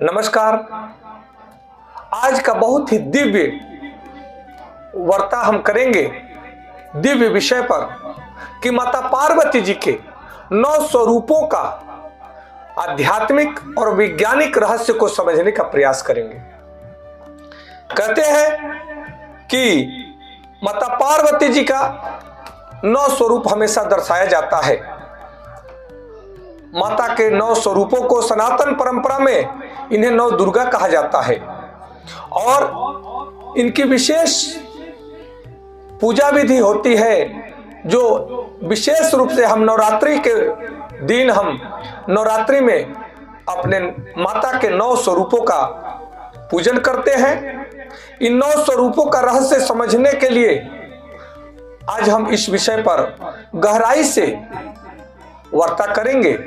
नमस्कार। आज का बहुत ही दिव्य वार्ता हम करेंगे दिव्य विषय पर कि माता पार्वती जी के 9 स्वरूपों का आध्यात्मिक और वैज्ञानिक रहस्य को समझने का प्रयास करेंगे। कहते हैं कि माता पार्वती जी का 9 स्वरूप हमेशा दर्शाया जाता है। माता के 9 स्वरूपों को सनातन परंपरा में इन्हें 9 दुर्गा कहा जाता है और इनकी विशेष पूजा विधि होती है, जो विशेष रूप से हम नवरात्रि के दिन हम नवरात्रि में अपने माता के 9 स्वरूपों का पूजन करते हैं। इन 9 स्वरूपों का रहस्य समझने के लिए आज हम इस विषय पर गहराई से वार्ता करेंगे,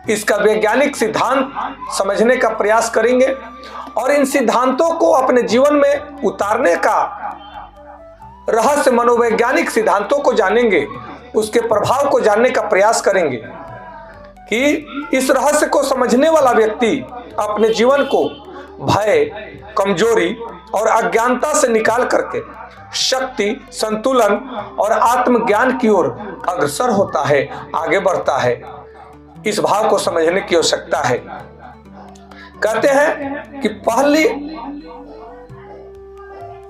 इसका वैज्ञानिक सिद्धांत समझने का प्रयास करेंगे और इन सिद्धांतों को अपने जीवन में उतारने का रहस्य मनोवैज्ञानिक सिद्धांतों को जानेंगे, उसके प्रभाव को जानने का प्रयास करेंगे कि इस रहस्य को समझने वाला व्यक्ति अपने जीवन को भय, कमजोरी और अज्ञानता से निकाल करके शक्ति, संतुलन और आत्मज्ञान की ओर अग्रसर होता है, आगे बढ़ता है। इस भाव को समझने की आवश्यकता है। कहते हैं कि पहली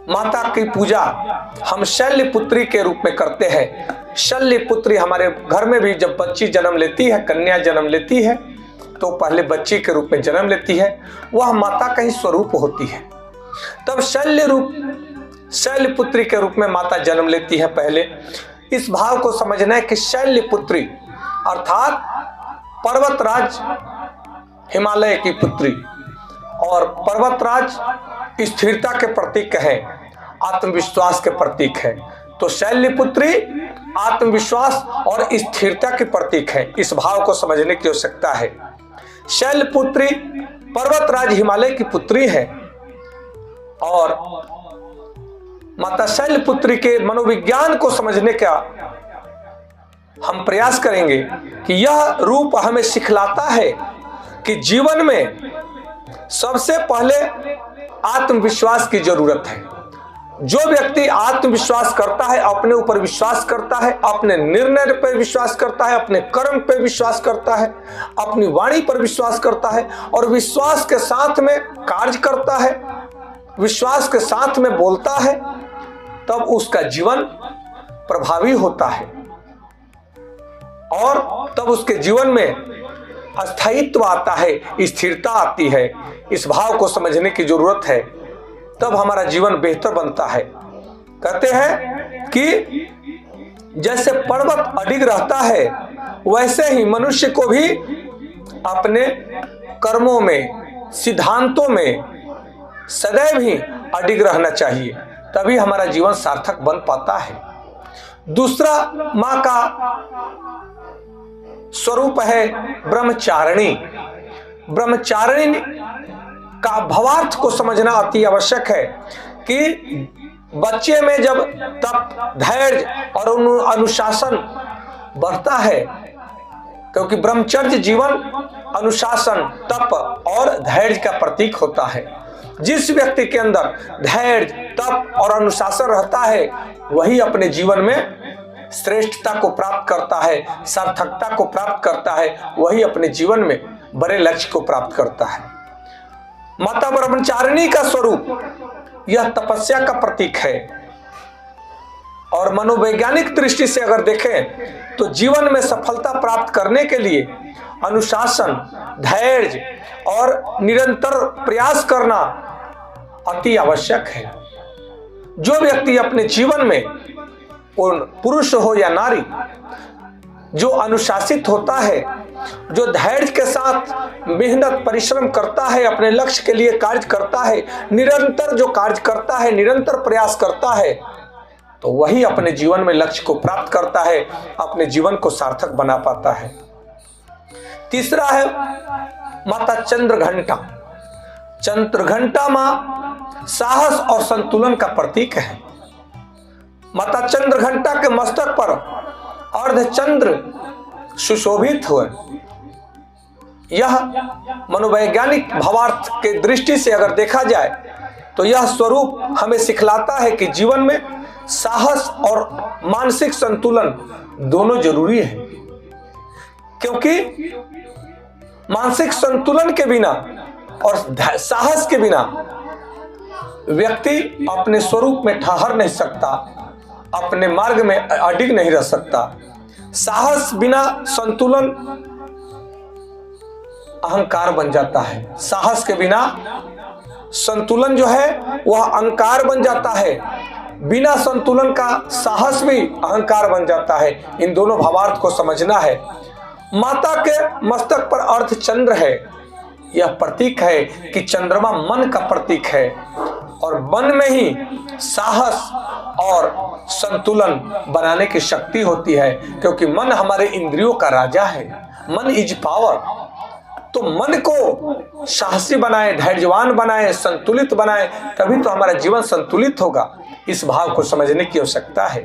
माता की पूजा हम शल्य पुत्री के रूप में करते हैं। शल्य पुत्री हमारे घर में भी जब बच्ची जन्म लेती है, कन्या जन्म लेती है, तो पहले बच्ची के रूप में जन्म लेती है, वह माता का ही स्वरूप होती है। तब शल्य पुत्री के रूप में माता जन्म लेती है। पहले इस भाव को समझना है कि शल्य पुत्री अर्थात पर्वतराज हिमालय की पुत्री, और पर्वतराज स्थिरता के प्रतीक है, आत्मविश्वास के प्रतीक है। तो शल्य पुत्री आत्मविश्वास और स्थिरता के प्रतीक है। इस भाव को समझने की आवश्यकता है। शल्य पुत्री पर्वतराज हिमालय की पुत्री है और माता शल्य पुत्री के मनोविज्ञान को समझने का हम प्रयास करेंगे कि यह रूप हमें सिखलाता है कि जीवन में सबसे पहले आत्मविश्वास की जरूरत है। जो व्यक्ति आत्मविश्वास करता है, अपने ऊपर विश्वास करता है, अपने निर्णय पर विश्वास करता है, अपने कर्म पर विश्वास करता है, अपनी वाणी पर विश्वास करता है और विश्वास के साथ में कार्य करता है, विश्वास के साथ में बोलता है, तब उसका जीवन प्रभावी होता है और तब उसके जीवन में अस्थायित्व आता है, स्थिरता आती है। इस भाव को समझने की जरूरत है, तब हमारा जीवन बेहतर बनता है। कहते हैं कि जैसे पर्वत अडिग रहता है, वैसे ही मनुष्य को भी अपने कर्मों में, सिद्धांतों में सदैव ही अडिग रहना चाहिए, तभी हमारा जीवन सार्थक बन पाता है। दूसरा मां का स्वरूप है ब्रह्मचारिणी। ब्रह्मचारिणी का भावार्थ को समझना अति आवश्यक है कि बच्चे में जब तप, धैर्य और अनुशासन बढ़ता है, क्योंकि ब्रह्मचर्य जीवन अनुशासन, तप और धैर्य का प्रतीक होता है। जिस व्यक्ति के अंदर धैर्य, तप और अनुशासन रहता है, वही अपने जीवन में श्रेष्ठता को प्राप्त करता है, सार्थकता को प्राप्त करता है, वही अपने जीवन में बड़े लक्ष्य को प्राप्त करता है। माता ब्रह्मचारिणी का स्वरूप यह तपस्या का प्रतीक है और मनोवैज्ञानिक दृष्टि से अगर देखें तो जीवन में सफलता प्राप्त करने के लिए अनुशासन, धैर्य और निरंतर प्रयास करना अति आवश्यक है। जो व्यक्ति अपने जीवन में, पुरुष हो या नारी, जो अनुशासित होता है, जो धैर्य के साथ मेहनत परिश्रम करता है, अपने लक्ष्य के लिए कार्य करता है, निरंतर जो कार्य करता है, निरंतर प्रयास करता है, तो वही अपने जीवन में लक्ष्य को प्राप्त करता है, अपने जीवन को सार्थक बना पाता है। तीसरा है माता चंद्रघंटा। चंद्रघंटा मां साहस और संतुलन का प्रतीक है। माता चंद्रघंटा के मस्तक पर अर्धचंद्र सुशोभित हुए यह मनोवैज्ञानिक भावार्थ के दृष्टि से अगर देखा जाए तो यह स्वरूप हमें सिखलाता है कि जीवन में साहस और मानसिक संतुलन दोनों जरूरी है, क्योंकि मानसिक संतुलन के बिना और साहस के बिना व्यक्ति अपने स्वरूप में ठहर नहीं सकता, अपने मार्ग में अडिग नहीं रह सकता। साहस बिना संतुलन अहंकार बन जाता है, साहस के बिना संतुलन जो है वह अहंकार बन जाता है, बिना संतुलन का साहस भी अहंकार बन जाता है। इन दोनों भावार्थ को समझना है। माता के मस्तक पर अर्ध चंद्र है, यह प्रतीक है कि चंद्रमा मन का प्रतीक है और मन में ही साहस और संतुलन बनाने की शक्ति होती है, क्योंकि मन हमारे इंद्रियों का राजा है। मन इज पावर। तो मन को साहसी बनाए, धैर्यवान बनाए, संतुलित बनाए, तभी तो हमारा जीवन संतुलित होगा। इस भाव को समझने की आवश्यकता है।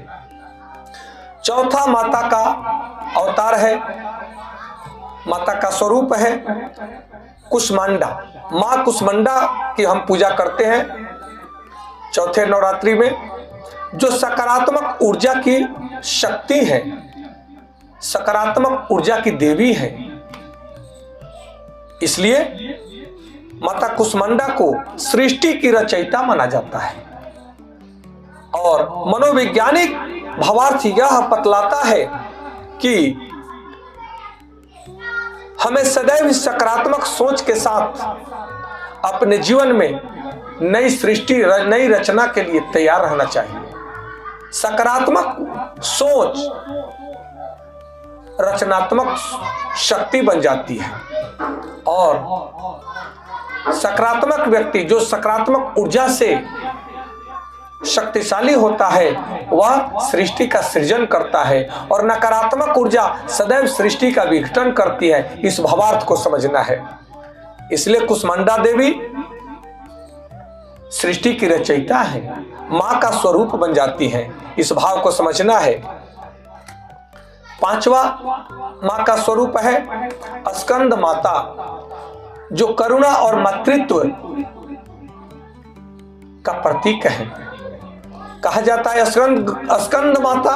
चौथा माता का अवतार है, माता का स्वरूप है कुष्मांडा। माँ कुष्मांडा की हम पूजा करते हैं चौथे नवरात्रि में, जो सकारात्मक ऊर्जा की शक्ति है, सकारात्मक ऊर्जा की देवी है। इसलिए माता कुष्मांडा को सृष्टि की रचयिता माना जाता है। और मनोवैज्ञानिक भावार्थ यह बतलाता है कि हमें सदैव सकारात्मक सोच के साथ अपने जीवन में नई सृष्टि, नई रचना के लिए तैयार रहना चाहिए। सकारात्मक सोच रचनात्मक शक्ति बन जाती है और सकारात्मक व्यक्ति जो सकारात्मक ऊर्जा से शक्तिशाली होता है वह सृष्टि का सृजन करता है और नकारात्मक ऊर्जा सदैव सृष्टि का विघटन करती है। इस भावार्थ को समझना है। इसलिए कुष्मांडा देवी सृष्टि की रचयिता है, मां का स्वरूप बन जाती है। इस भाव को समझना है। पांचवा मां का स्वरूप है स्कंद माता, जो करुणा और मातृत्व का प्रतीक है। कहा जाता है स्कंद माता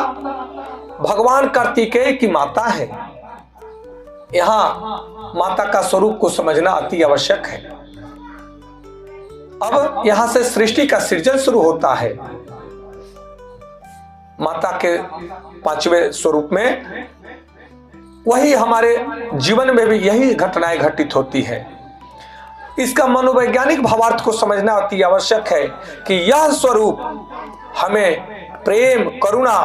भगवान कार्तिकेय की माता है। यहां माता का स्वरूप को समझना अति आवश्यक है। अब यहां से सृष्टि का सृजन शुरू होता है। माता के पांचवें स्वरूप में वही हमारे जीवन में भी यही घटनाएं घटित होती है। इसका मनोवैज्ञानिक भावार्थ को समझना अति आवश्यक है कि यह स्वरूप हमें प्रेम, करुणा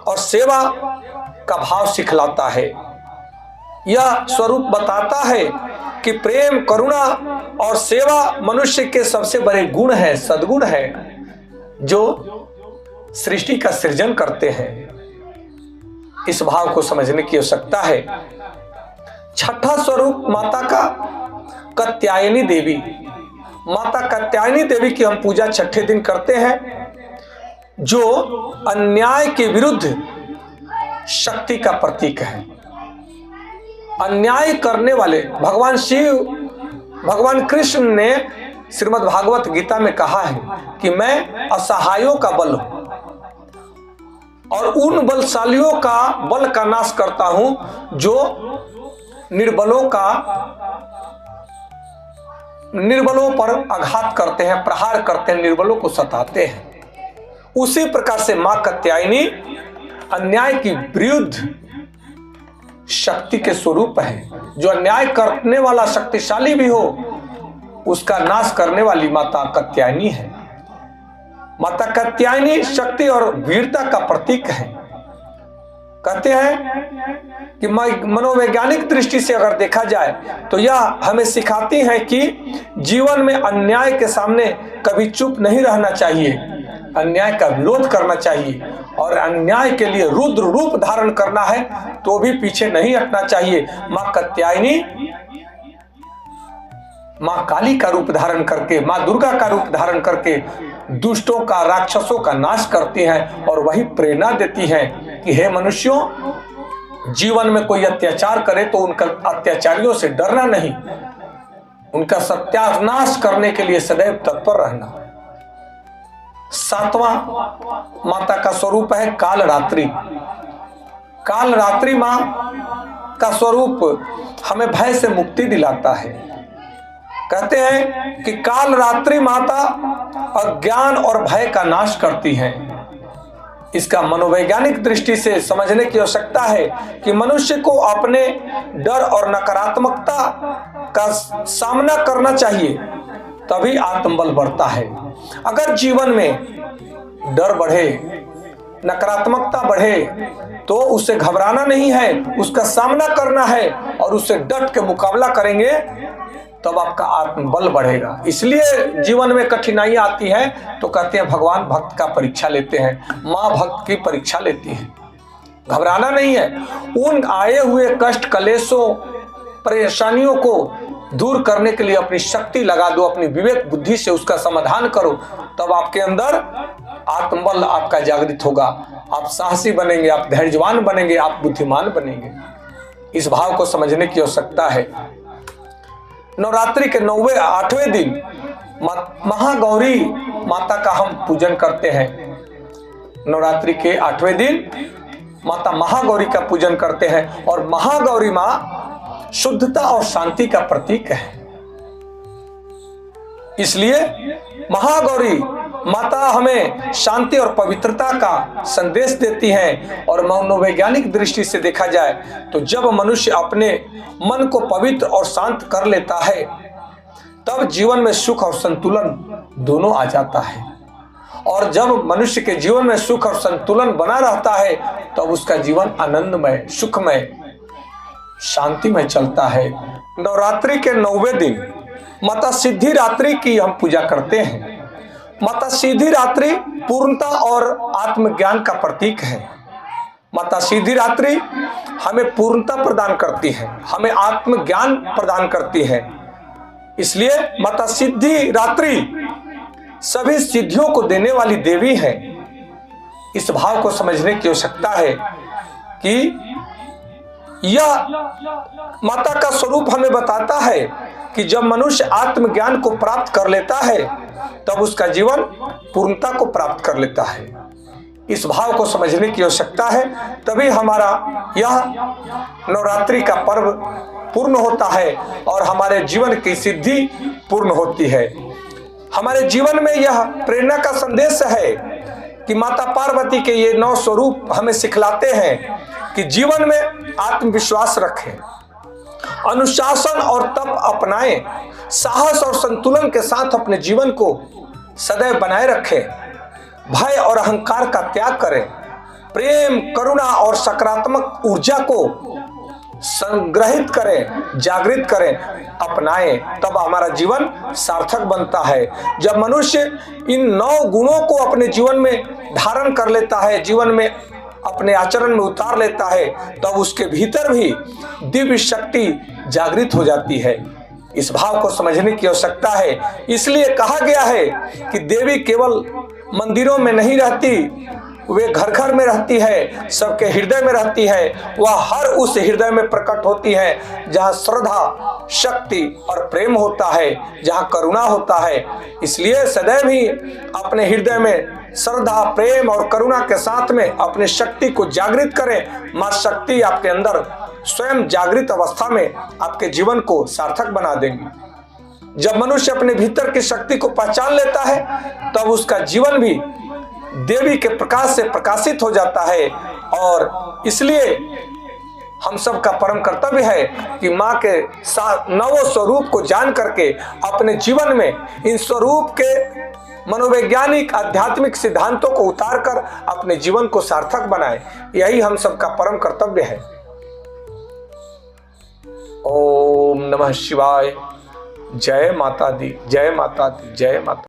और सेवा का भाव सिखलाता है। यह स्वरूप बताता है कि प्रेम, करुणा और सेवा मनुष्य के सबसे बड़े गुण हैं, सद्गुण हैं, जो सृष्टि का सृजन करते हैं। इस भाव को समझने की आवश्यकता है। छठा स्वरूप माता का कात्यायनी देवी। माता कात्यायनी देवी की हम पूजा छठे दिन करते हैं, जो अन्याय के विरुद्ध शक्ति का प्रतीक है। अन्याय करने वाले भगवान शिव, भगवान कृष्ण ने श्रीमद् भागवत गीता में कहा है कि मैं असहायों का बल हूं और उन बलशालियों का बल का नाश करता हूं जो निर्बलों पर आघात करते हैं, प्रहार करते हैं, निर्बलों को सताते हैं। उसी प्रकार से मां कात्यायनी अन्याय की विरुद्ध शक्ति के स्वरूप है। जो अन्याय करने वाला शक्तिशाली भी हो उसका नाश करने वाली माता कात्यायनी है। माता कात्यायनी शक्ति और वीरता का प्रतीक है। कहते हैं कि मनोवैज्ञानिक दृष्टि से अगर देखा जाए तो यह हमें सिखाती है कि जीवन में अन्याय के सामने कभी चुप नहीं रहना चाहिए, अन्याय का विरोध करना चाहिए और अन्याय के लिए रुद्र रूप धारण करना है तो भी पीछे नहीं हटना चाहिए। मां कात्यायनी मां काली का रूप धारण करके, मां दुर्गा का रूप धारण करके दुष्टों का, राक्षसों का नाश करती हैं और वही प्रेरणा देती हैं कि हे मनुष्यों, जीवन में कोई अत्याचार करे तो उनका अत्याचारियों से डरना नहीं, उनका सत्यानाश करने के लिए सदैव तत्पर रहना। 7वां माता का स्वरूप है कालरात्रि। कालरात्रि मां का स्वरूप हमें भय से मुक्ति दिलाता है। कहते हैं कि कालरात्रि माता अज्ञान और भय का नाश करती हैं। इसका मनोवैज्ञानिक दृष्टि से समझने की आवश्यकता है कि मनुष्य को अपने डर और नकारात्मकता का सामना करना चाहिए, तभी आत्मबल बढ़ता है। अगर जीवन में डर बढ़े, नकारात्मकता बढ़े, तो उसे घबराना नहीं है, उसका सामना करना है और उससे डट के मुकाबला करेंगे, तब आपका आत्मबल बढ़ेगा। इसलिए जीवन में कठिनाइयां आती हैं तो कहते हैं भगवान भक्त का परीक्षा लेते हैं, मां भक्त की परीक्षा लेती है। घबराना नहीं है, उन आए हुए कष्ट, कलेशों, परेशानियों को दूर करने के लिए अपनी शक्ति लगा दो, अपनी विवेक बुद्धि से उसका समाधान करो, तब आपके अंदर आत्मबल आपका जागृत होगा। आप साहसी बनेंगे, आप धैर्यवान बनेंगे, आप बुद्धिमान बनेंगे। इस भाव को समझने की आवश्यकता है। नवरात्रि के 8वें दिन महागौरी माता का हम पूजन करते हैं। नवरात्रि के 8वें दिन माता महागौरी का पूजन करते हैं और महागौरी मां शुद्धता और शांति का प्रतीक है। इसलिए महागौरी माता हमें शांति और पवित्रता का संदेश देती हैं। और मनोवैज्ञानिक दृष्टि से देखा जाए तो जब मनुष्य अपने मन को पवित्र और शांत कर लेता है, तब जीवन में सुख और संतुलन दोनों आ जाता है। और जब मनुष्य के जीवन में सुख और संतुलन बना रहता है, तब उसका जीवन आनंदमय, सुखमय, शांतिमय चलता है। नवरात्रि के 9वें दिन माता सिद्धिदात्री की हम पूजा करते हैं। माता सिद्धिदात्री पूर्णता और आत्मज्ञान का प्रतीक है। माता सिद्धिदात्री हमें पूर्णता प्रदान करती है, हमें आत्मज्ञान प्रदान करती है। इसलिए माता सिद्धिदात्री सभी सिद्धियों को देने वाली देवी है। इस भाव को समझने की आवश्यकता है कि यह माता का स्वरूप हमें बताता है कि जब मनुष्य आत्मज्ञान को प्राप्त कर लेता है, तब उसका जीवन पूर्णता को प्राप्त कर लेता है। इस भाव को समझने की आवश्यकता है, तभी हमारा यह नवरात्रि का पर्व पूर्ण होता है और हमारे जीवन की सिद्धि पूर्ण होती है। हमारे जीवन में यह प्रेरणा का संदेश है कि माता पार्वती के ये 9 स्वरूप हमें सिखलाते हैं कि जीवन में आत्मविश्वास रखें, अनुशासन और तप अपनाएं, साहस और संतुलन के साथ अपने जीवन को सदैव बनाए रखें, भय और अहंकार का त्याग करें, प्रेम, करुणा और सकारात्मक ऊर्जा को संग्रहित करें, जागृत करें, अपनाएं, तब हमारा जीवन सार्थक बनता है। जब मनुष्य इन 9 गुणों को अपने जीवन में धारण कर लेता है, जीवन में अपने आचरण में उतार लेता है, तब उसके भीतर भी दिव्य शक्ति जागृत हो जाती है। इस भाव को समझने की आवश्यकता है। इसलिए कहा गया है कि देवी केवल मंदिरों में नहीं रहती, वे घर घर में रहती है, सबके हृदय में रहती है। वह हर उस हृदय में प्रकट होती है जहाँ श्रद्धा, शक्ति और प्रेम होता है, जहाँ करुणा होता है। इसलिए सदैव ही अपने हृदय में श्रद्धा, प्रेम और करुणा के साथ में अपनी शक्ति को जागृत करें। मां शक्ति आपके अंदर स्वयं जागृत अवस्था में आपके जीवन को सार्थक बना देंगी। जब मनुष्य अपने भीतर की शक्ति को पहचान लेता है, तब उसका जीवन भी देवी के प्रकाश से प्रकाशित हो जाता है। और इसलिए हम सब का परम कर्तव्य है कि माँ के 9 स्वरूप को जान करके अपने जीवन में इन स्वरूप के मनोवैज्ञानिक आध्यात्मिक सिद्धांतों को उतार कर अपने जीवन को सार्थक बनाए। यही हम सब का परम कर्तव्य है। ओम नमः शिवाय। जय माता दी, जय माता दी, जय माता।